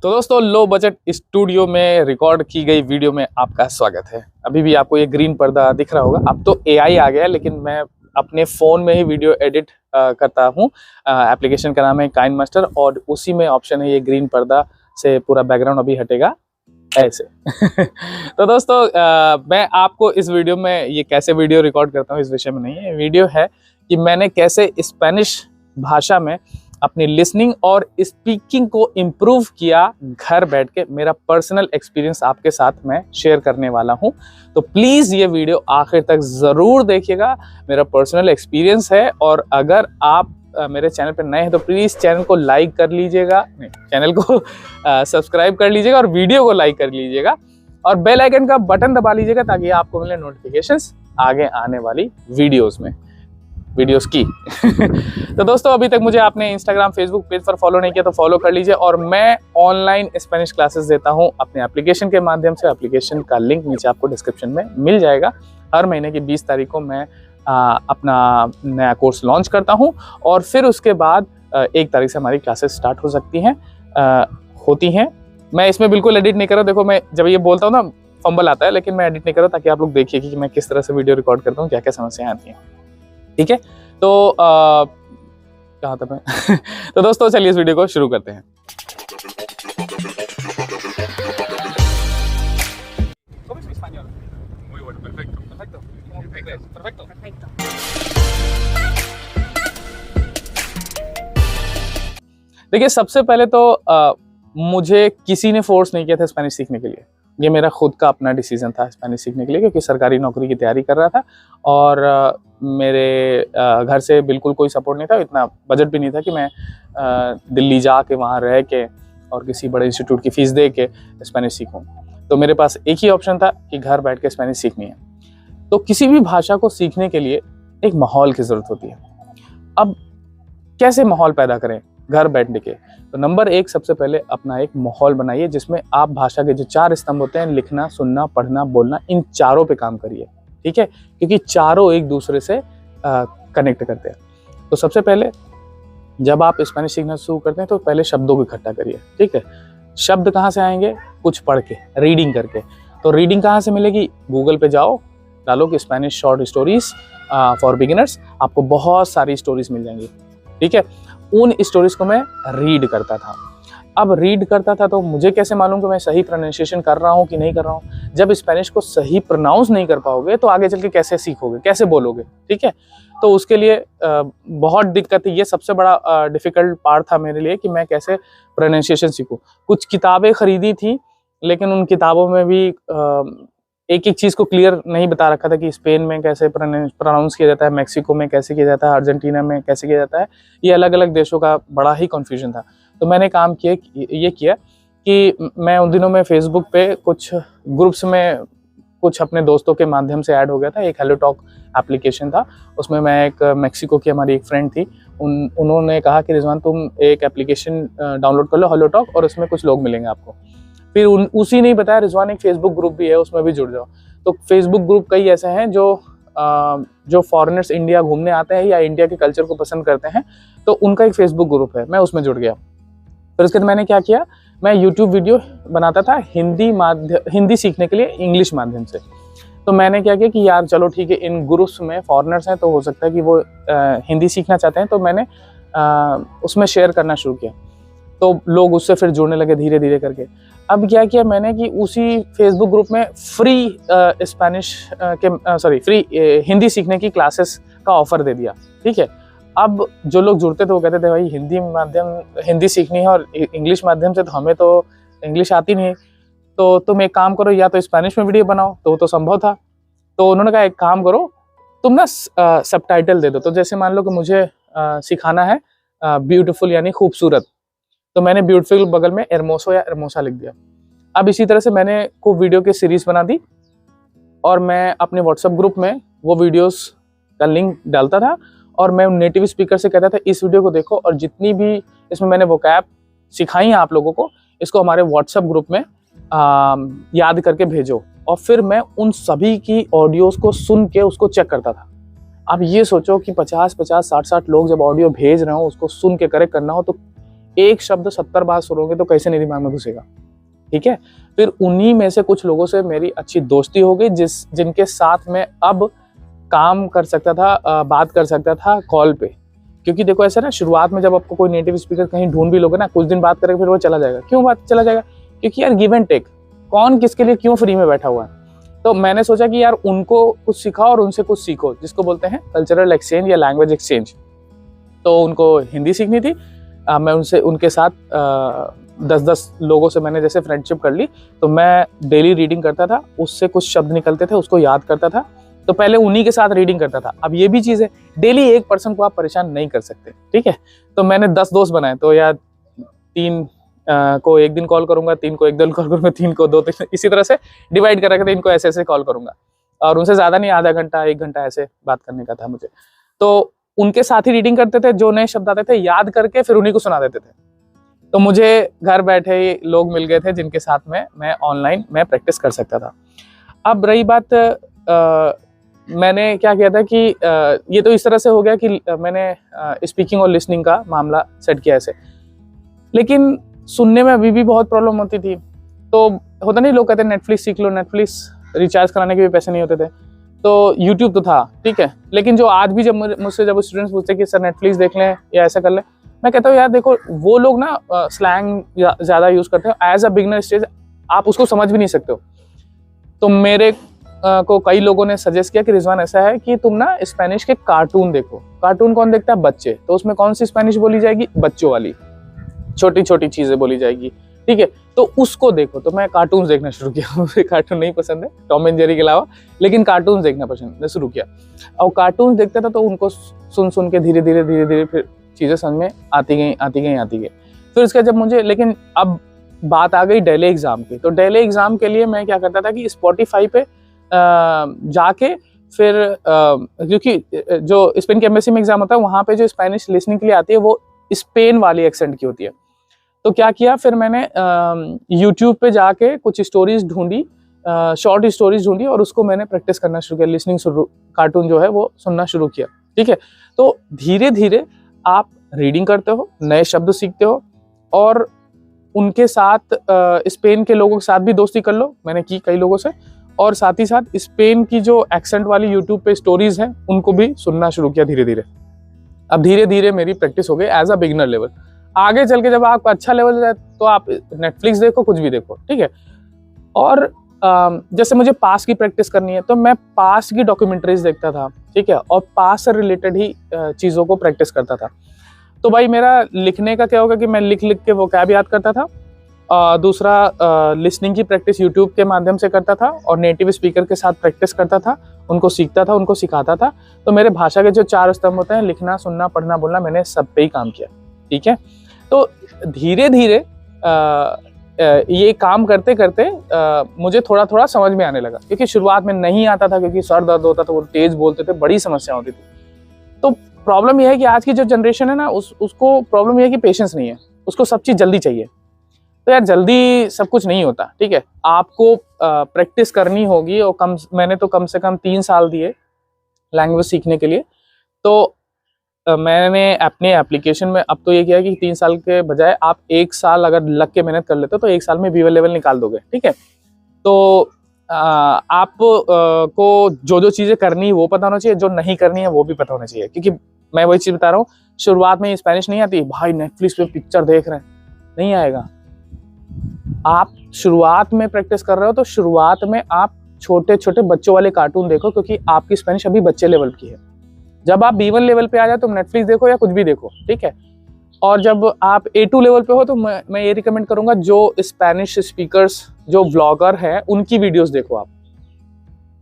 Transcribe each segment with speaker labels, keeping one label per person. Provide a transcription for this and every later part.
Speaker 1: तो दोस्तों, low budget studio में रिकॉर्ड की गई वीडियो में आपका स्वागत है। अभी भी आपको ये ग्रीन पर्दा दिख रहा होगा। अब तो एआई आ गया है, लेकिन मैं अपने फ़ोन में ही वीडियो एडिट करता हूँ। एप्लीकेशन का नाम है काइनमास्टर और उसी में ऑप्शन है ये ग्रीन पर्दा से पूरा बैकग्राउंड अभी हटेगा ऐसे। तो दोस्तों, मैं आपको इस वीडियो में ये कैसे वीडियो रिकॉर्ड करता हूँ इस विषय में नहीं है। वीडियो है कि मैंने कैसे स्पेनिश भाषा में अपनी लिसनिंग और स्पीकिंग को इम्प्रूव किया घर बैठ के। मेरा पर्सनल एक्सपीरियंस आपके साथ मैं शेयर करने वाला हूं, तो प्लीज़ ये वीडियो आखिर तक ज़रूर देखिएगा। मेरा पर्सनल एक्सपीरियंस है और अगर आप मेरे चैनल पर नए हैं तो प्लीज़ चैनल को लाइक कर लीजिएगा, चैनल को सब्सक्राइब कर लीजिएगा और वीडियो को लाइक कर लीजिएगा और बेल आइकन का बटन दबा लीजिएगा ताकि आपको मिले नोटिफिकेशंस आगे आने वाली वीडियोस की। तो दोस्तों, अभी तक मुझे आपने इंस्टाग्राम फेसबुक पेज पर फॉलो नहीं किया तो फॉलो कर लीजिए और मैं ऑनलाइन स्पेनिश क्लासेस देता हूं अपने एप्लीकेशन के माध्यम से। एप्लीकेशन का लिंक नीचे आपको डिस्क्रिप्शन में मिल जाएगा। हर महीने की 20 तारीख को मैं अपना नया कोर्स लॉन्च करता हूं और फिर उसके बाद 1 तारीख से हमारी क्लासेस स्टार्ट हो सकती हैं होती हैं। मैं इसमें बिल्कुल एडिट नहीं कर रहा। देखो, मैं जब ये बोलता हूँ ना फंबल आता है, लेकिन मैं एडिट नहीं कर रहा ताकि आप लोग देखिए कि मैं किस तरह से वीडियो रिकॉर्ड करता हूँ, क्या क्या समस्याएं आती हैं। ठीक है, तो कहाँ था मैं? तो दोस्तों, चलिए इस वीडियो को शुरू करते हैं। देखिए, सबसे पहले तो मुझे किसी ने फोर्स नहीं किया था स्पेनिश सीखने के लिए। ये मेरा खुद का अपना डिसीजन था स्पेनिश सीखने के लिए, क्योंकि सरकारी नौकरी की तैयारी कर रहा था और मेरे घर से बिल्कुल कोई सपोर्ट नहीं था। इतना बजट भी नहीं था कि मैं दिल्ली जाके वहाँ रह के और किसी बड़े इंस्टीट्यूट की फ़ीस दे के स्पेनिश सीखूं। तो मेरे पास एक ही ऑप्शन था कि घर बैठ के स्पेनिश सीखनी है। तो किसी भी भाषा को सीखने के लिए एक माहौल की ज़रूरत होती है। अब कैसे माहौल पैदा करें घर बैठने के? तो नंबर 1, सबसे पहले अपना एक माहौल बनाइए जिसमें आप भाषा के जो 4 स्तंभ होते हैं, लिखना, सुनना, पढ़ना, बोलना, इन चारों पे काम करिए। ठीक है, क्योंकि चारों एक दूसरे से कनेक्ट करते हैं। तो सबसे पहले जब आप स्पेनिश सीखना शुरू करते हैं तो पहले शब्दों को इकट्ठा करिए। ठीक है, शब्द कहाँ से आएंगे? कुछ पढ़ के, रीडिंग करके। तो रीडिंग कहाँ से मिलेगी? गूगल पे जाओ, डालो कि Spanish short stories for beginners, आपको बहुत सारी स्टोरीज मिल जाएंगी। ठीक है, उन स्टोरीज को मैं रीड करता था। अब रीड करता था तो मुझे कैसे मालूम कि मैं सही प्रोनाउंसिएशन कर रहा हूँ कि नहीं कर रहा हूँ? जब स्पेनिश को सही प्रोनाउंस नहीं कर पाओगे तो आगे चल के कैसे सीखोगे, कैसे बोलोगे? ठीक है, तो उसके लिए बहुत दिक्कत है। ये सबसे बड़ा डिफ़िकल्ट पार्ट था मेरे लिए कि मैं कैसे प्रोनाउंसिएशन सीखूँ। कुछ किताबें ख़रीदी थी, लेकिन उन किताबों में भी एक एक चीज़ को क्लियर नहीं बता रखा था कि स्पेन में कैसे प्रोनाउंस किया जाता है, मैक्सिको में कैसे किया जाता है, अर्जेंटीना में कैसे किया जाता है। ये अलग अलग देशों का बड़ा ही कन्फ्यूजन था। तो मैंने काम ये किया कि मैं उन दिनों में फेसबुक पे कुछ ग्रुप्स में कुछ अपने दोस्तों के माध्यम से ऐड हो गया था। एक हेलो टॉक एप्लीकेशन था, उसमें मैं एक मैक्सिको की हमारी एक फ्रेंड थी, उन्होंने कहा कि रिजवान, तुम एक एप्लीकेशन डाउनलोड कर लो हेलो टॉक, और उसमें कुछ लोग मिलेंगे आपको। फिर उसी ने बताया, रिजवान एक फेसबुक ग्रुप भी है, उसमें भी जुड़ जाओ। तो फेसबुक ग्रुप कई ऐसे हैं जो फॉरेनर्स इंडिया घूमने आते हैं या इंडिया के कल्चर को पसंद करते हैं, तो उनका एक फेसबुक ग्रुप है, मैं उसमें जुड़ गया। फिर उसके बाद मैंने क्या किया, मैं यूट्यूब वीडियो बनाता था हिंदी सीखने के लिए इंग्लिश माध्यम से। तो मैंने क्या किया कि यार चलो ठीक है, इन ग्रुप्स में फॉरेनर्स हैं तो हो सकता है कि वो हिंदी सीखना चाहते हैं, तो मैंने उसमें शेयर करना शुरू किया। तो लोग उससे फिर जुड़ने लगे धीरे धीरे करके। अब क्या किया मैंने कि उसी फेसबुक ग्रुप में फ्री हिंदी सीखने की क्लासेस का ऑफ़र दे दिया। ठीक है, अब जो लोग जुड़ते थे वो कहते थे, भाई हिंदी सीखनी है और इंग्लिश माध्यम से, तो हमें तो इंग्लिश आती नहीं, तो तुम एक काम करो, या तो स्पेनिश में वीडियो बनाओ। तो संभव था। तो उन्होंने कहा एक काम करो, तुम ना सबटाइटल दे दो। तो जैसे मान लो कि मुझे सिखाना है ब्यूटीफुल यानी खूबसूरत, तो मैंने ब्यूटीफुल बगल में एरमोसो या एरमोसा लिख दिया। अब इसी तरह से मैंने को वीडियो की सीरीज़ बना दी और मैं अपने व्हाट्सएप ग्रुप में वो वीडियोस का लिंक डालता था और मैं नेटिव स्पीकर से कहता था इस वीडियो को देखो और जितनी भी इसमें मैंने वोकैब सिखाई है आप लोगों को, इसको हमारे व्हाट्सएप ग्रुप में याद करके भेजो। और फिर मैं उन सभी की ऑडियोज़ को सुन के उसको चेक करता था। अब ये सोचो कि 50-50, 60-60 लोग जब ऑडियो भेज रहे हो, उसको सुन के करेक्ट करना हो, तो एक शब्द 70 बार सुनोगे तो कैसे नहीं दिमाग में घुसेगा, ठीक है। फिर उन्हीं में से कुछ लोगों से मेरी अच्छी दोस्ती हो गई, जिनके साथ मैं अब काम कर सकता था, बात कर सकता था कॉल पे। क्योंकि देखो ऐसा ना, शुरुआत में जब आपको कोई नेटिव स्पीकर कहीं ढूंढ भी लोगे ना, कुछ दिन बात करेगा फिर वो चला जाएगा। क्यों बात चला जाएगा? क्योंकि यार गिव एंड टेक, कौन किसके लिए क्यों फ्री में बैठा हुआ है। तो मैंने सोचा कि यार उनको कुछ सिखाओ और उनसे कुछ सीखो, जिसको बोलते हैं कल्चरल एक्सचेंज या लैंग्वेज एक्सचेंज। तो उनको हिंदी सीखनी थी। मैं उनके साथ 10-10 लोगों से मैंने जैसे फ्रेंडशिप कर ली। तो मैं डेली रीडिंग करता था, उससे कुछ शब्द निकलते थे, उसको याद करता था। तो पहले उन्हीं के साथ रीडिंग करता था। अब ये भी चीज़ है, डेली एक पर्सन को आप परेशान नहीं कर सकते, ठीक है। तो मैंने 10 दोस्त बनाए, तो यार 3 को एक दिन कॉल करूंगा, 3 को एक दिन कॉल करूंगा, 3 को 2-3, इसी तरह से डिवाइड कर रखा था। इनको ऐसे ऐसे कॉल करूंगा और उनसे ज़्यादा नहीं, आधा घंटा 1 घंटा ऐसे बात करने का था मुझे। तो उनके साथ ही रीडिंग करते थे, जो नए शब्द आते थे याद करके फिर उन्हीं को सुना देते थे। तो मुझे घर बैठे ही लोग मिल गए थे जिनके साथ में मैं ऑनलाइन प्रैक्टिस कर सकता था। अब रही बात, मैंने क्या किया था कि ये तो इस तरह से हो गया कि मैंने स्पीकिंग और लिसनिंग का मामला सेट किया ऐसे, लेकिन सुनने में अभी भी बहुत प्रॉब्लम होती थी। तो होता नहीं, लोग कहते हैं नेटफ्लिक्स सीख लो, नेटफ्लिक्स रिचार्ज कराने के भी पैसे नहीं होते थे। तो यूट्यूब तो था, ठीक है, लेकिन जो आज भी जब मुझसे जब स्टूडेंट्स पूछते हैं कि सर नेटफ्लिक्स देख लें या ऐसा कर लें, मैं कहता हूँ यार देखो, वो लोग ना स्लैंग ज़्यादा यूज़ करते हैं। एज अ बिगनर स्टेज आप उसको समझ भी नहीं सकते हो। तो मेरे को कई लोगों ने सजेस्ट किया कि रिजवान ऐसा है कि तुम ना स्पेनिश के कार्टून देखो। कार्टून कौन देखता है? बच्चे। तो उसमें कौन सी स्पेनिश बोली जाएगी? बच्चों वाली, छोटी छोटी चीज़ें बोली जाएगी, ठीक है। तो उसको देखो। तो मैं कार्टून्स देखना शुरू किया। मुझे कार्टून नहीं पसंद है टॉम एंड जेरी के अलावा, लेकिन कार्टून्स देखना पसंद शुरू किया। और कार्टून्स देखता था तो उनको सुन सुन के धीरे धीरे फिर चीज़ें समझ में आती गई। फिर उसके जब मुझे, लेकिन अब बात आ गई डेली एग्ज़ाम की। तो डेली एग्ज़ाम के लिए मैं क्या करता था कि स्पॉटिफाई पे जाके फिर क्योंकि जो स्पेन की एम्बेसी में एग्ज़ाम होता है, वहाँ पे जो स्पेनिश लिसनिंग के लिए आती है वो स्पेन वाली एक्सेंट की होती है। तो क्या किया फिर मैंने यूट्यूब पे जाके कुछ स्टोरीज ढूंढी, शॉर्ट स्टोरीज ढूंढी और उसको मैंने प्रैक्टिस करना शुरू किया। लिसनिंग कार्टून जो है वो सुनना शुरू किया, ठीक है। तो धीरे धीरे आप रीडिंग करते हो, नए शब्द सीखते हो और उनके साथ स्पेन के लोगों के साथ भी दोस्ती कर लो। मैंने की कई लोगों से, और साथ ही साथ स्पेन की जो एक्सेंट वाली यूट्यूब पे स्टोरीज हैं उनको भी सुनना शुरू किया धीरे धीरे। अब धीरे धीरे मेरी प्रैक्टिस हो गई एज अ बिगिनर लेवल। आगे चल के जब आपका अच्छा लेवल जाए तो आप नेटफ्लिक्स देखो, कुछ भी देखो, ठीक है। और जैसे मुझे पास की प्रैक्टिस करनी है तो मैं पास की डॉक्यूमेंट्रीज देखता था, ठीक है, और पास से रिलेटेड ही चीज़ों को प्रैक्टिस करता था। तो भाई मेरा लिखने का क्या होगा कि मैं लिख के वो क्या याद करता था। दूसरा लिसनिंग की प्रैक्टिस यूट्यूब के माध्यम से करता था और नेटिव स्पीकर के साथ प्रैक्टिस करता था, उनको सीखता था, उनको सिखाता था। तो मेरे भाषा के जो 4 स्तंभ होते हैं, लिखना, सुनना, पढ़ना, बोलना, मैंने सब पे ही काम किया, ठीक है। तो धीरे धीरे ये काम करते करते मुझे थोड़ा थोड़ा समझ में आने लगा, क्योंकि शुरुआत में नहीं आता था, क्योंकि सर दर्द होता था, वो तेज बोलते थे, बड़ी समस्या होती थी। तो प्रॉब्लम यह है कि आज की जो जनरेशन है ना, उसको प्रॉब्लम यह है कि पेशेंस नहीं है, उसको सब चीज़ जल्दी चाहिए। तो यार जल्दी सब कुछ नहीं होता, ठीक है। आपको प्रैक्टिस करनी होगी। और मैंने तो कम से कम 3 साल दिए लैंग्वेज सीखने के लिए। तो मैंने अपने एप्लीकेशन में अब तो ये किया कि 3 साल के बजाय आप 1 साल अगर लग के मेहनत कर लेते हो तो 1 साल में B1 लेवल निकाल दोगे, ठीक है। तो आप को जो चीज़ें करनी है वो पता होना चाहिए, जो नहीं करनी है वो भी पता होना चाहिए। क्योंकि मैं वही चीज़ बता रहा हूँ, शुरुआत में स्पेनिश नहीं आती, भाई नेटफ्लिक्स पे पिक्चर देख रहे हैं, नहीं आएगा। आप शुरुआत में प्रैक्टिस कर रहे हो तो शुरुआत में आप छोटे छोटे बच्चों वाले कार्टून देखो, क्योंकि आपकी स्पेनिश अभी बच्चे लेवल की है। जब आप B1 लेवल पे आ जाए तो नेटफ्लिक्स देखो या कुछ भी देखो, ठीक है। और जब आप A2 लेवल पे हो तो मैं ये रिकमेंड करूंगा, जो स्पेनिश स्पीकर्स, जो व्लॉगर हैं, उनकी वीडियोस देखो आप,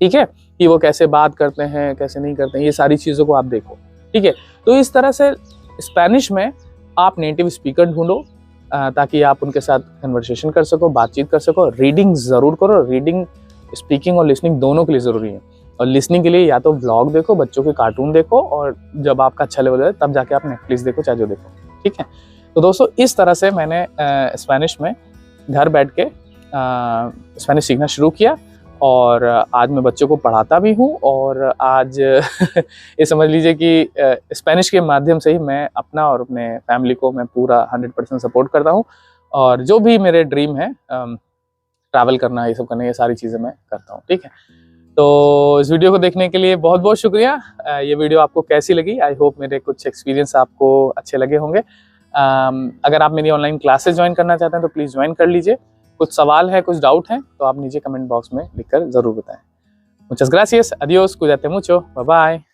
Speaker 1: ठीक है, कि वो कैसे बात करते हैं, कैसे नहीं करते हैं, ये सारी चीज़ों को आप देखो, ठीक है। तो इस तरह से स्पेनिश में आप नेटिव स्पीकर ढूंढो ताकि आप उनके साथ कन्वर्सेशन कर सको, बातचीत कर सको। रीडिंग ज़रूर करो, रीडिंग, स्पीकिंग और लिसनिंग दोनों के लिए ज़रूरी है। और लिसनिंग के लिए या तो व्लॉग देखो, बच्चों के कार्टून देखो, और जब आपका अच्छा लेवल है तब जाके आप नेटफ्लिक्स देखो, चाहे जो देखो, ठीक है। तो दोस्तों इस तरह से मैंने स्पेनिश में घर बैठ के स्पेनिश सीखना शुरू किया और आज मैं बच्चों को पढ़ाता भी हूँ और आज ये समझ लीजिए कि स्पेनिश के माध्यम से ही मैं अपना और अपने फैमिली को मैं पूरा 100% सपोर्ट करता हूँ। और जो भी मेरे ड्रीम है ट्रैवल करना, ये सब करना, ये सारी चीज़ें मैं करता हूँ। ठीक है, तो इस वीडियो को देखने के लिए बहुत बहुत शुक्रिया। ये वीडियो आपको कैसी लगी? आई होप मेरे कुछ एक्सपीरियंस आपको अच्छे लगे होंगे। अगर आप मेरी ऑनलाइन क्लासेस ज्वाइन करना चाहते हैं तो प्लीज़ ज्वाइन कर लीजिए। कुछ सवाल है, कुछ डाउट है तो आप नीचे कमेंट बॉक्स में लिखकर ज़रूर बताएं। मुचas gracias, adiós, cuídate mucho, bye bye।